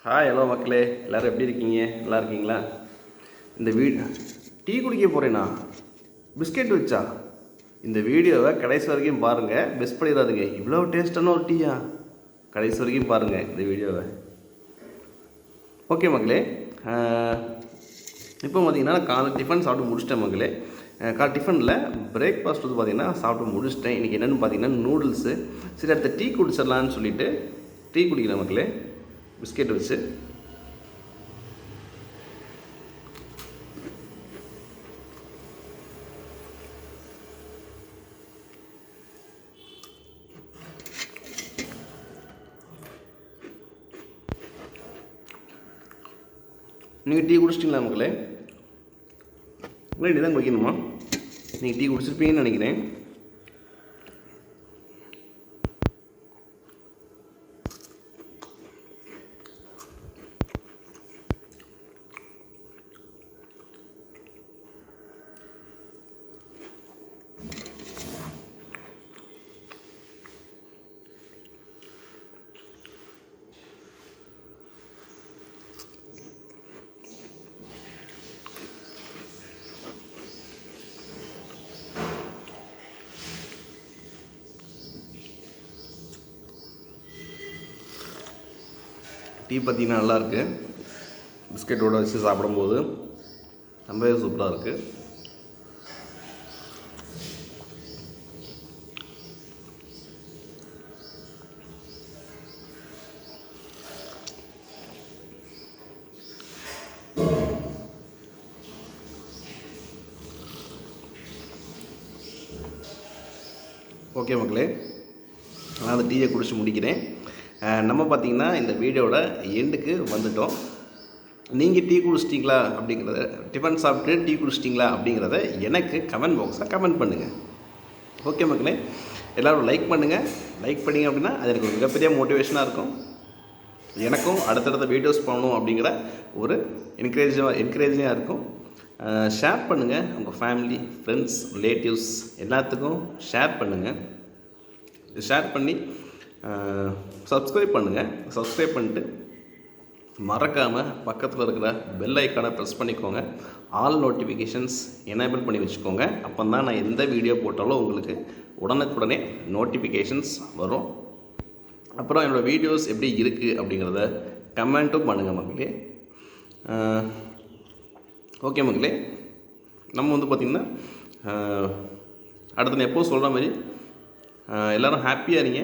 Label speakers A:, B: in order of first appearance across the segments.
A: Hi hello மக்களே, எல்லோரும் எப்படி இருக்கீங்க? நல்லா இருக்கீங்களா? இந்த டீ குடிக்க போகிறேண்ணா, பிஸ்கெட் வச்சா இந்த வீடியோவை கடைசி வரைக்கும் பாருங்கள், மிஸ் பண்ணிடாதுங்க. இவ்வளோ டேஸ்டான ஒரு டீயா? கடைசி வரைக்கும் பாருங்கள் இந்த வீடியோவை. ஓகே மக்களே, இப்போ பார்த்தீங்கன்னா காலை டிஃபன் சாப்பிட்டு முடிச்சிட்டேன் மக்களே. டிஃபனில் பிரேக்ஃபாஸ்ட் வந்து பார்த்திங்கன்னா சாப்பிட்டு முடிச்சிட்டேன். இன்றைக்கி என்னென்னு பார்த்தீங்கன்னா நூடுல்ஸு. சரி, அடுத்த டீ குடிச்சிடலான்னு சொல்லிவிட்டு டீ குடிக்கிறேன் மக்களே, பிஸ்கெட் வச்சு. நீங்கள் டீ குடிச்சிட்டிங்களா மக்களே? இல்லை, தான் குடிக்கணுமா? நீங்கள் டீ குடிச்சிருப்பீங்கன்னு நினைக்கிறேன். டீ பார்த்திங்கன்னா நல்லாயிருக்கு. பிஸ்கெட்டோடு வச்சு சாப்பிடும்போது ரொம்பவே சூப்பராக இருக்குது. ஓகே மக்களே, நான் அந்த டீயை குடிச்சு முடிக்கிறேன். நம்ம பார்த்திங்கன்னா இந்த வீடியோட எண்டுக்கு வந்துட்டோம். நீங்கள் டீ குடிச்சிட்டிங்களா அப்படிங்கிறத, டிஃபன் சாப்பிட்டு டீ குடிச்சிட்டிங்களா அப்படிங்கிறத எனக்கு கமெண்ட் பாக்ஸில் கமெண்ட் பண்ணுங்கள். ஓகே மக்களே, எல்லோரும் லைக் பண்ணுங்கள். லைக் பண்ணிங்க அப்படின்னா அது எனக்கு ஒரு மிகப்பெரிய மோட்டிவேஷனாக இருக்கும். எனக்கும் அடுத்தடுத்த வீடியோஸ் பண்ணணும் அப்படிங்கிற ஒரு என்கரேஜிங்காக இருக்கும். ஷேர் பண்ணுங்கள், உங்கள் ஃபேமிலி, ஃப்ரெண்ட்ஸ், ரிலேட்டிவ்ஸ் எல்லாத்துக்கும் ஷேர் பண்ணுங்கள். ஷேர் பண்ணி சப்ஸ்கிரைப் பண்ணுங்கள். சப்ஸ்கிரைப் பண்ணிட்டு மறக்காமல் பக்கத்தில் இருக்கிற பெல் ஐக்கானை ப்ரெஸ் பண்ணிக்கோங்க. ஆல் நோட்டிஃபிகேஷன்ஸ் எனேபிள் பண்ணி வச்சுக்கோங்க. அப்போ தான் நான் எந்த வீடியோ போட்டாலும் உங்களுக்கு உடனுக்குடனே நோட்டிஃபிகேஷன்ஸ் வரும். அப்புறம் என்னோடய வீடியோஸ் எப்படி இருக்குது அப்படிங்கிறத கமெண்ட்டும் பண்ணுங்கள் மக்களே. ஓகே மக்களே, நம்ம வந்து பார்த்திங்கன்னா அடுத்து நான் எப்போது சொல்கிற மாதிரி எல்லோரும் ஹாப்பியாக இருங்க,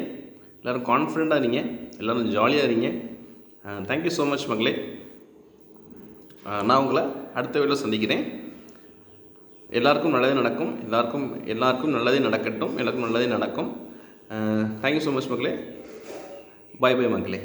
A: எல்லோரும் கான்ஃபிடெண்ட்டாக இருங்க, எல்லோரும் ஜாலியாக இருங்க. தேங்க்யூ ஸோ மச் மக்களே. நான் உங்களை அடுத்த வீடியோவில் சந்திக்கிறேன். எல்லாருக்கும் நல்லதே நடக்கும், எல்லாருக்கும் நல்லதே நடக்கட்டும், எல்லாருக்கும் நல்லதே நடக்கும். தேங்க்யூ ஸோ மச் மக்களே. பாய் பாய் மக்களே.